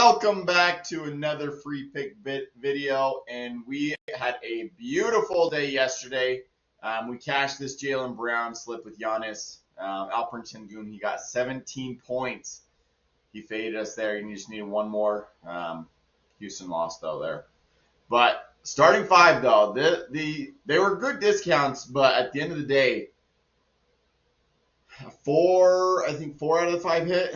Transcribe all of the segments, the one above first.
Welcome back to another free pick video, and we had a beautiful day yesterday. We cashed this Jaylen Brown slip with Giannis. Alperen Sengun, he got 17 points. He faded us there, and you just needed one more. Houston lost though there. But starting five though, they were good discounts, but at the end of the day, four out of the five hit.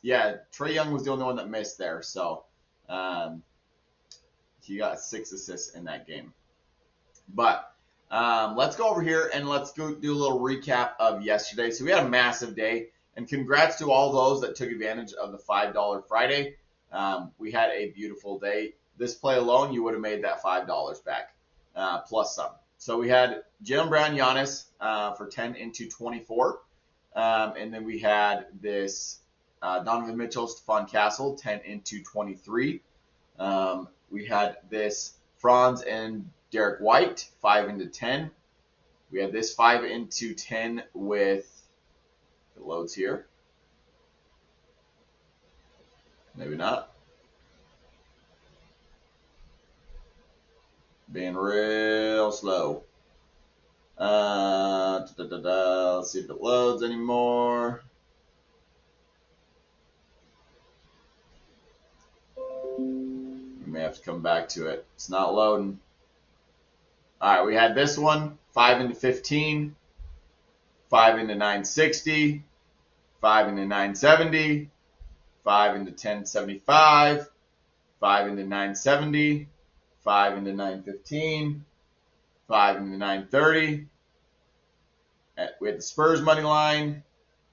Yeah, Trae Young was the only one that missed there, so he got 6 assists in that game. But let's go over here and let's go do a little recap of yesterday. So we had a massive day, and congrats to all those that took advantage of the $5 Friday. We had a beautiful day. This play alone, you would have made that $5 back, plus some. So we had Jaylen Brown, Giannis for 10 into 24, and then we had this Donovan Mitchell, Stephon Castle, 10 into 23. We had this Franz and Derek White, 5 into 10. We had this 5 into 10 with the loads here. Maybe not. Being real slow. Let's see if it loads anymore. May have to come back to it. It's not loading. All right, we had this one, 5 into 15, 5 into 960, 5 into 970, 5 into 1075, 5 into 970, 5 into 915, 5 into 930. We had the Spurs money line,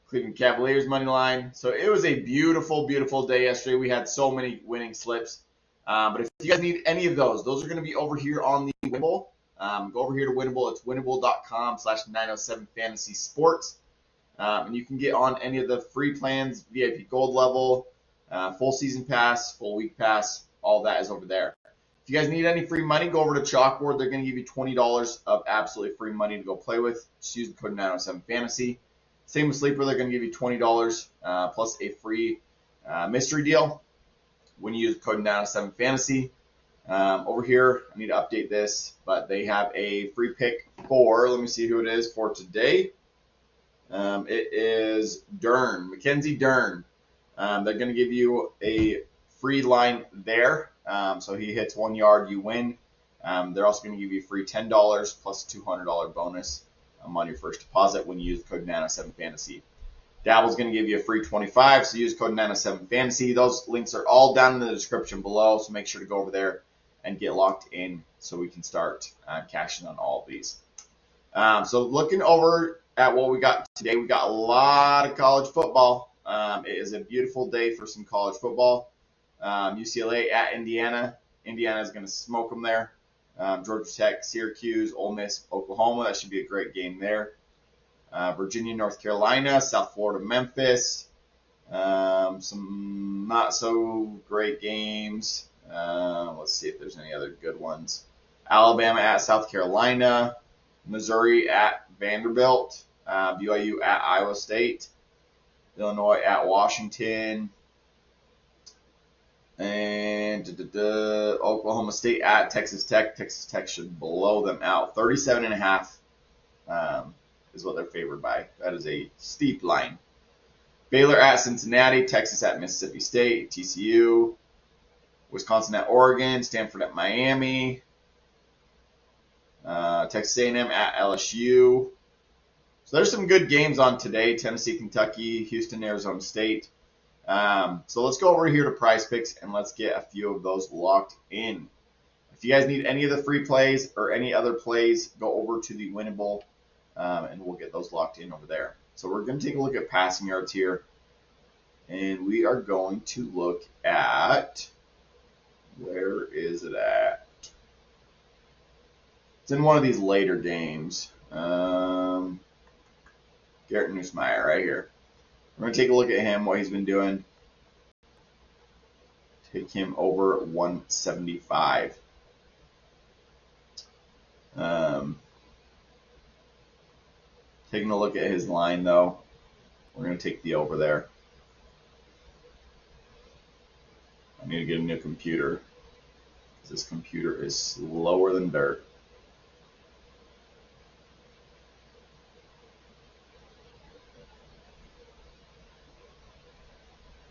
Cleveland Cavaliers money line. So it was a beautiful, beautiful day yesterday. We had so many winning slips. But if you guys need any of those are going to be over here on the Winible. Go over here to Winible. It's winible.com/907fantasysports. And you can get on any of the free plans, VIP Gold level, full season pass, full week pass. All that is over there. If you guys need any free money, go over to Chalkboard. They're going to give you $20 of absolutely free money to go play with. Just use the code 907fantasy. Same with Sleeper. They're going to give you $20 plus a free mystery deal when you use the code 907fantasy. Over here, I need to update this, but they have a free pick for, let me see who it is for today. It is Dern, Mackenzie Dern. They're going to give you a free line there. So he hits 1 yard, you win. They're also going to give you a free $10 plus $200 bonus on your first deposit when you use the code 907fantasy. Dabble's going to give you a free 25, so use code 907fantasy. Those links are all down in the description below, so make sure to go over there and get locked in so we can start cashing on all of these. So looking over at what we got today, we got a lot of college football. It is a beautiful day for some college football. UCLA at Indiana. Indiana is going to smoke them there. Georgia Tech, Syracuse, Ole Miss, Oklahoma. That should be a great game there. Virginia, North Carolina, South Florida, Memphis. Some not so great games. Let's see if there's any other good ones. Alabama at South Carolina. Missouri at Vanderbilt. BYU at Iowa State. Illinois at Washington. And Oklahoma State at Texas Tech. Texas Tech should blow them out. 37.5 is what they're favored by. That is a steep line. Baylor at Cincinnati. Texas at Mississippi State. TCU. Wisconsin at Oregon. Stanford at Miami. Texas A&M at LSU. So there's some good games on today. Tennessee, Kentucky, Houston, Arizona State. So let's go over here to Prizepicks and let's get a few of those locked in. If you guys need any of the free plays or any other plays, go over to the Winible and we'll get those locked in over there. So we're going to take a look at passing yards here. And we are going to look at, where is it at? It's in one of these later games. Garrett Nussmeier right here. We're going to take a look at him, what he's been doing. Take him over 175. Taking a look at his line, though. We're going to take the over there. I need to get a new computer. This computer is slower than dirt.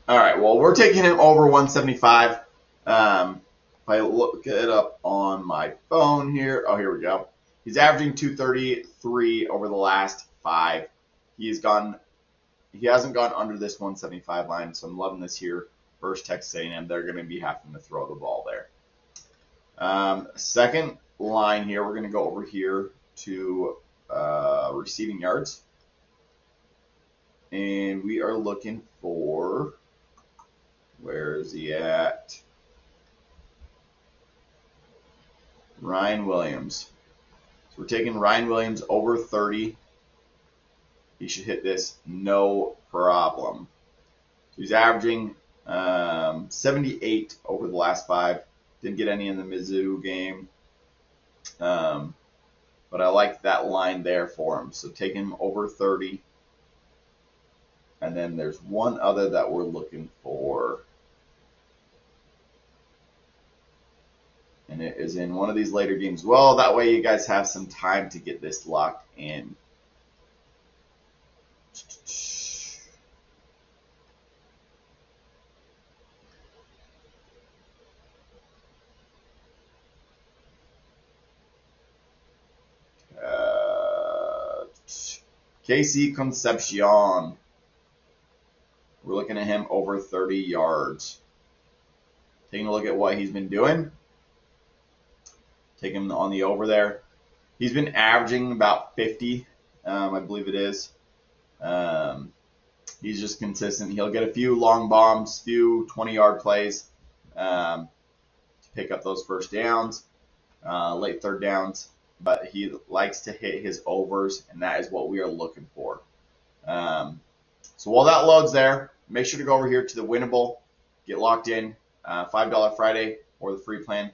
All right, well, we're taking him over 175. If I look it up on my phone here, oh, here we go. He's averaging 233 over the last 5. He hasn't gone under this 175 line, so I'm loving this here. First Texas A&M, they're going to be having to throw the ball there. Second line here, we're going to go over here to receiving yards. And we are looking for, where is he at? Ryan Williams. So we're taking Ryan Williams over 30. He should hit this no problem. So he's averaging 78 over the last 5. Didn't get any in the Mizzou game. But I like that line there for him. So taking him over 30. And then there's one other that we're looking for. And it is in one of these later games. Well, that way you guys have some time to get this locked in. KC Concepcion. We're looking at him over 30 yards. Taking a look at what he's been doing. Take him on the over there. He's been averaging about 50, I believe it is. He's just consistent. He'll get a few long bombs, few 20-yard plays to pick up those first downs, late third downs. But he likes to hit his overs, and that is what we are looking for. So while that loads there, make sure to go over here to the Winible, get locked in, $5 Friday or the free plan,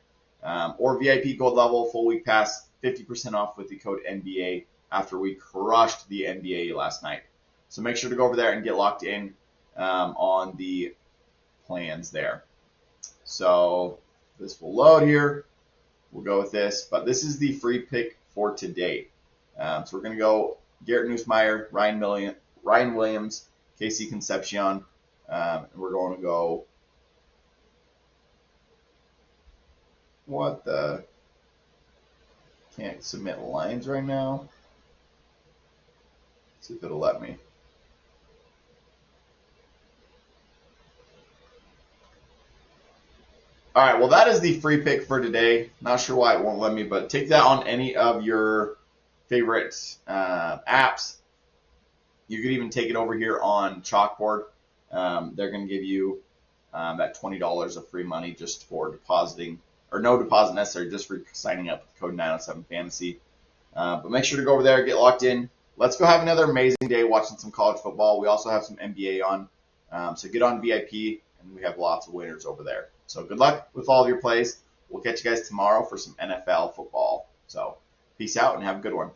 or VIP Gold Level full week pass, 50% off with the code NBA after we crushed the NBA last night. So make sure to go over there and get locked in on the plans there. So this will load here. We'll go with this, but this is the free pick for today. So we're going to go Garrett Nussmeier, Ryan Williams, KC Concepcion, and we're going to go, what the, can't submit lines right now. Let's see if it'll let me. All right, well, that is the free pick for today. Not sure why it won't let me, but take that on any of your favorite apps. You could even take it over here on Chalkboard. They're going to give you that $20 of free money just for depositing, or no deposit necessary, just for signing up with code 907fantasy. But make sure to go over there, get locked in. Let's go have another amazing day watching some college football. We also have some NBA on. So get on VIP, and we have lots of winners over there. So good luck with all of your plays. We'll catch you guys tomorrow for some NFL football. So peace out and have a good one.